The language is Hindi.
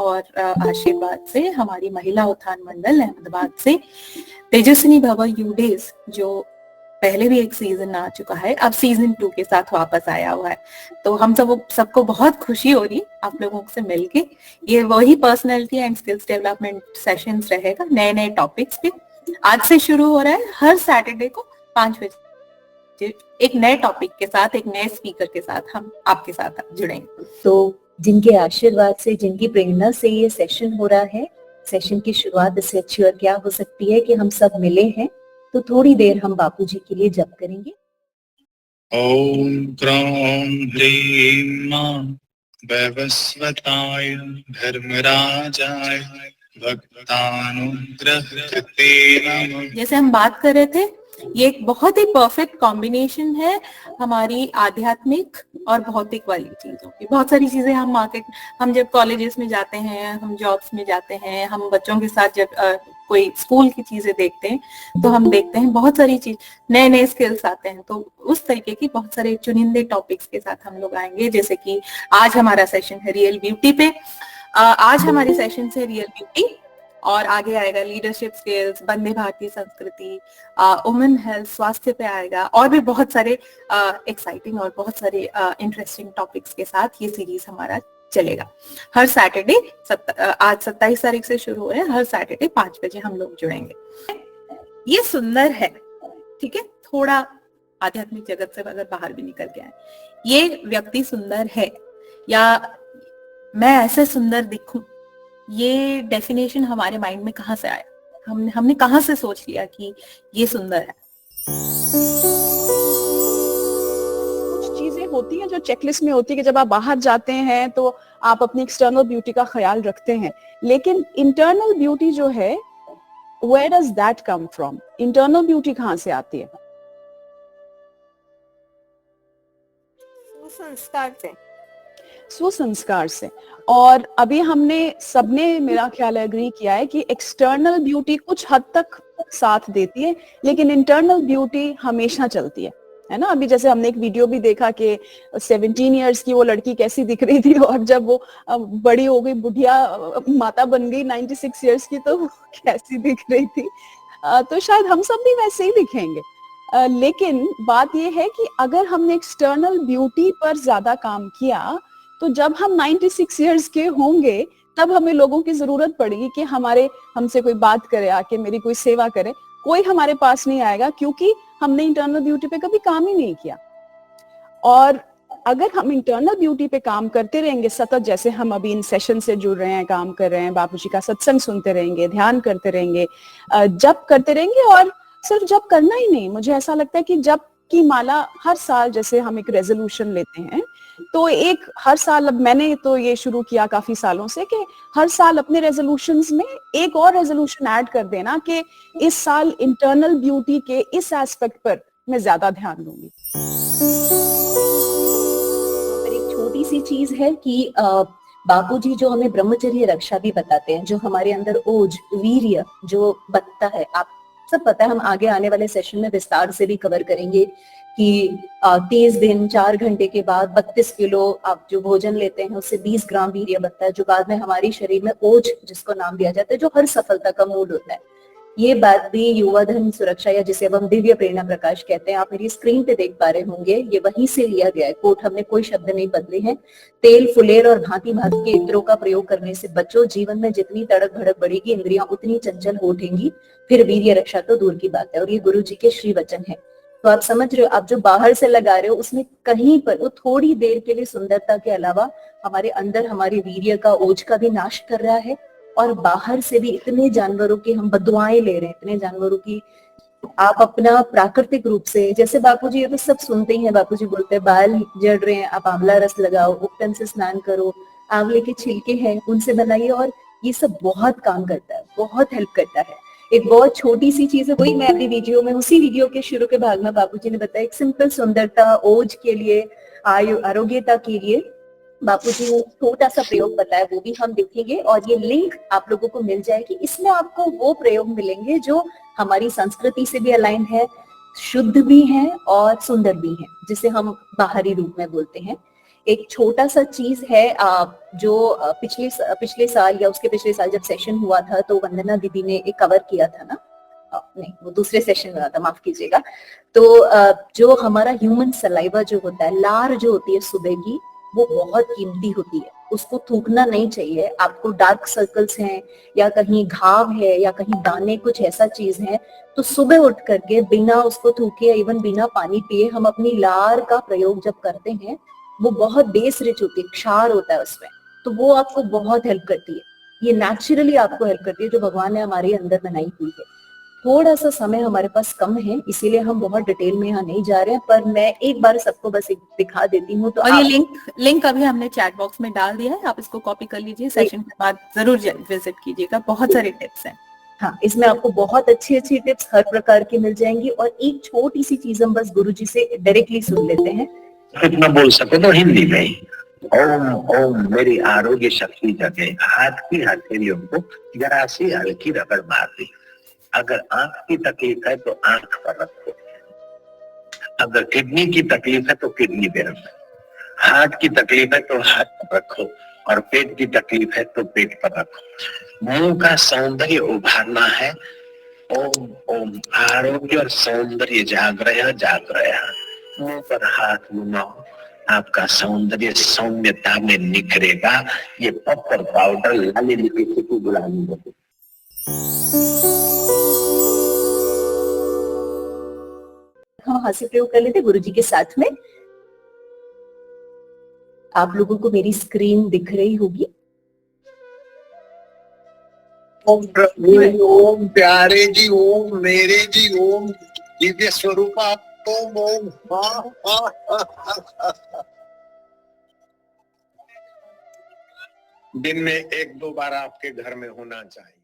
और आशीर्वाद से हमारी महिला उत्थान मंडल अहमदाबाद से तेजस्विनी भव यू डेज, जो पहले भी एक सीजन आ चुका है, अब सीजन 2 के साथ वापस आया हुआ है। तो हम सबको बहुत खुशी हो रही आप लोगों से मिलके। ये वही personality and skills development sessions रहेगा, नए नए टॉपिक्स पे आज से शुरू हो रहा है। हर सैटरडे को 5 बजे एक नए टॉपिक के साथ, एक नए स्पीकर के साथ हम आपके साथ जुड़ेंगे। तो जिनके आशीर्वाद से, जिनकी प्रेरणा से ये सेशन हो रहा है, सेशन की शुरुआत इससे अच्छी और क्या हो सकती है कि हम सब मिले हैं। तो थोड़ी देर हम बापू जी के लिए जप करेंगे। ओम क्रौं ह्रीं मां वैवस्वताय धर्मराजाय भक्तानुग्रहकृते नमः। जैसे हम बात कर रहे थे, ये एक बहुत ही परफेक्ट कॉम्बिनेशन है हमारी आध्यात्मिक और भौतिक वाली चीजों की। बहुत सारी चीजें हम जब कॉलेजेस में जाते हैं, हम जॉब्स में जाते हैं, हम बच्चों के साथ जब कोई स्कूल की चीजें देखते हैं, तो हम देखते हैं बहुत सारी चीज, नए नए स्किल्स आते हैं। तो उस तरीके की बहुत सारे चुनिंदे टॉपिक्स के साथ हम लोग आएंगे। जैसे कि आज हमारा सेशन है रियल ब्यूटी पे। आज हमारी सेशन से रियल ब्यूटी, और आगे आएगा लीडरशिप स्किल्स, वंदे भारतीय संस्कृति, वुमेन हेल्थ, स्वास्थ्य पे आएगा, और भी बहुत सारे एक्साइटिंग और बहुत सारे इंटरेस्टिंग टॉपिक्स के साथ ये सीरीज हमारा चलेगा। हर सैटरडे, आज 27 तारीख से शुरू हो रहा है, हर सैटरडे 5 बजे हम लोग जुड़ेंगे। ये सुंदर है, ठीक है, थोड़ा आध्यात्मिक जगत से अगर बाहर भी निकल के आए, ये व्यक्ति सुंदर है या मैं ऐसे सुंदर दिखूं, ये डेफिनेशन हमारे माइंड में कहाँ से आया? हमने कहाँ से सोच लिया कि ये सुंदर है? कुछ चीजें होती हैं जो चेकलिस्ट में होती है कि जब आप बाहर जाते हैं तो आप अपनी एक्सटर्नल ब्यूटी का ख्याल रखते हैं, लेकिन इंटरनल ब्यूटी जो है, where does that come from? Internal beauty कहाँ से आती है? सुसंस्कार से। और अभी हमने सबने, मेरा ख्याल एग्री किया है कि एक्सटर्नल ब्यूटी कुछ हद तक साथ देती है, लेकिन इंटरनल ब्यूटी हमेशा चलती है ना। अभी जैसे हमने एक वीडियो भी देखा कि 17 इयर्स की वो लड़की कैसी दिख रही थी, और जब वो बड़ी हो गई, बुढ़िया माता बन गई 96 इयर्स की, तो कैसी दिख रही थी। तो शायद हम सब भी वैसे ही दिखेंगे। लेकिन बात ये है कि अगर हमने एक्सटर्नल ब्यूटी पर ज्यादा काम किया, तो जब हम 96 इयर्स के होंगे, तब हमें लोगों की जरूरत पड़ेगी कि हमसे कोई बात करे, आके मेरी कोई सेवा करे। कोई हमारे पास नहीं आएगा, क्योंकि हमने इंटरनल ब्यूटी पे कभी काम ही नहीं किया। और अगर हम इंटरनल ब्यूटी पे काम करते रहेंगे सतत, जैसे हम अभी इन सेशन से जुड़ रहे हैं, काम कर रहे हैं, बापूजी का सत्संग सुनते रहेंगे, ध्यान करते रहेंगे, जप करते रहेंगे, और सिर्फ जप करना ही नहीं, मुझे ऐसा लगता है कि जप की माला हर साल, जैसे हम एक रेजोल्यूशन लेते हैं, तो एक हर साल, अब मैंने तो ये शुरू किया काफी सालों से कि हर साल अपने रेजोल्यूशंस में एक और रेजोल्यूशन ऐड कर देना कि इस साल इंटरनल ब्यूटी के इस एस्पेक्ट पर मैं ज्यादा ध्यान दूंगी। पर एक छोटी सी चीज है कि बापूजी जो हमें ब्रह्मचर्य रक्षा भी बताते हैं, जो हमारे अंदर ओज, वीर्य जो बचता है, आप सब पता है, हम आगे आने वाले सेशन में विस्तार से भी कवर करेंगे कि 30 दिन 4 घंटे के बाद 32 किलो आप जो भोजन लेते हैं उससे 20 ग्राम वीर्य बनता है, जो बाद में हमारी शरीर में ओज जिसको नाम दिया जाता है, जो हर सफलता का मूल होता है। ये बात भी युवा धन सुरक्षा, या जिसे अब हम दिव्य प्रेरणा प्रकाश कहते हैं, आप मेरी स्क्रीन पे देख पा रहे होंगे, ये वहीं से लिया गया है कोट, हमने कोई शब्द नहीं बदले हैं। तेल, फुलेल और भांति भांति के इत्रों का प्रयोग करने से बचो, जीवन में जितनी तड़क भड़क बढ़ेगी, इंद्रियां उतनी चंचल हो उठेंगी, फिर वीर्य रक्षा तो दूर की बात है। और ये गुरु जी के श्री वचन है। तो आप समझ रहे हो, आप जो बाहर से लगा रहे हो उसमें कहीं पर वो थोड़ी देर के लिए सुंदरता के अलावा हमारे अंदर हमारे वीर्य का, ओज का भी नाश कर रहा है। और बाहर से भी इतने जानवरों की हम बदुआएं ले रहे हैं, इतने जानवरों की। आप अपना प्राकृतिक रूप से, जैसे बापूजी ये तो सब सुनते ही हैं, बापूजी बोलते हैं बाल जड़ रहे हैं, आप आंवला रस लगाओ, उपटन से स्नान करो, आंवले के छिलके हैं उनसे बनाइए, और ये सब बहुत काम करता है, बहुत हेल्प करता है। एक बहुत छोटी सी चीज है, वही मैं अभी वीडियो में, उसी वीडियो के शुरू के भाग में बापूजी ने बताया, एक सिंपल सुंदरता, ओज के लिए, आयु आरोग्यता के लिए बापूजी ने छोटा सा प्रयोग बताया, वो भी हम देखेंगे और ये लिंक आप लोगों को मिल जाएगी। इसमें आपको वो प्रयोग मिलेंगे जो हमारी संस्कृति से भी अलाइन है, शुद्ध भी है और सुंदर भी है, जिसे हम बाहरी रूप में बोलते हैं। एक छोटा सा चीज है जो पिछले साल या उसके पिछले साल जब सेशन हुआ था तो वंदना दीदी ने एक कवर किया था ना, नहीं वो दूसरे सेशन में था, माफ कीजिएगा। तो जो हमारा ह्यूमन सलाइवा जो होता है, लार जो होती है सुबह की, वो बहुत कीमती होती है, उसको थूकना नहीं चाहिए। आपको डार्क सर्कल्स हैं या कहीं घाव है या कहीं दाने, कुछ ऐसा चीज है, तो सुबह उठ करके बिना उसको थूके, इवन बिना पानी पिए, हम अपनी लार का प्रयोग जब करते हैं, वो बहुत बेस रिच होती है, क्षार होता है उसमें, तो वो आपको बहुत हेल्प करती है। ये नेचुरली आपको हेल्प करती है, जो भगवान ने हमारे अंदर बनाई हुई है। थोड़ा सा समय हमारे पास कम है, इसीलिए हम बहुत डिटेल में यहाँ नहीं जा रहे हैं, पर मैं एक बार सबको बस एक दिखा देती हूँ। तो और ये लिंक अभी हमने चैट बॉक्स में डाल दिया है, आप इसको कॉपी कर लीजिए, सेशन के बाद जरूर विजिट कीजिएगा, बहुत सारे टिप्स हैं। हाँ, इसमें आपको बहुत अच्छी अच्छी टिप्स हर प्रकार की मिल जाएंगी। और एक छोटी सी चीज हम बस गुरुजी से डायरेक्टली सुन लेते हैं। कितना बोल सको तो हिंदी में ही। ओम ओम मेरी आरोग्य शक्ति जगे, हाथ की हथेलियों को जरा सी हल्की रगड़ मार दी। अगर आंख की तकलीफ है तो आंख पर रखो, अगर किडनी की तकलीफ है तो किडनी पे रखो, हार्ट की तकलीफ है तो हार्ट पर रखो, और पेट की तकलीफ है तो पेट पर रखो। मुंह का सौंदर्य उभारना है। ओम ओम आरोग्य और सौंदर्य जाग रहा। मुंह पर हाथ घुमाओ, आपका सौंदर्य सौम्यता में निखरेगा। ये पत्थर पाउडर लाली लिपि की गुलामी होगी। हम हास्य प्रयोग कर लेते गुरुजी के साथ में। आप लोगों को मेरी स्क्रीन दिख रही होगी। ओम प्रभु, ओम प्यारे जी, ओम मेरे जी, ओम दिव्य स्वरूप, ओम ओम। दिन में 1-2 बार आपके घर में होना चाहिए।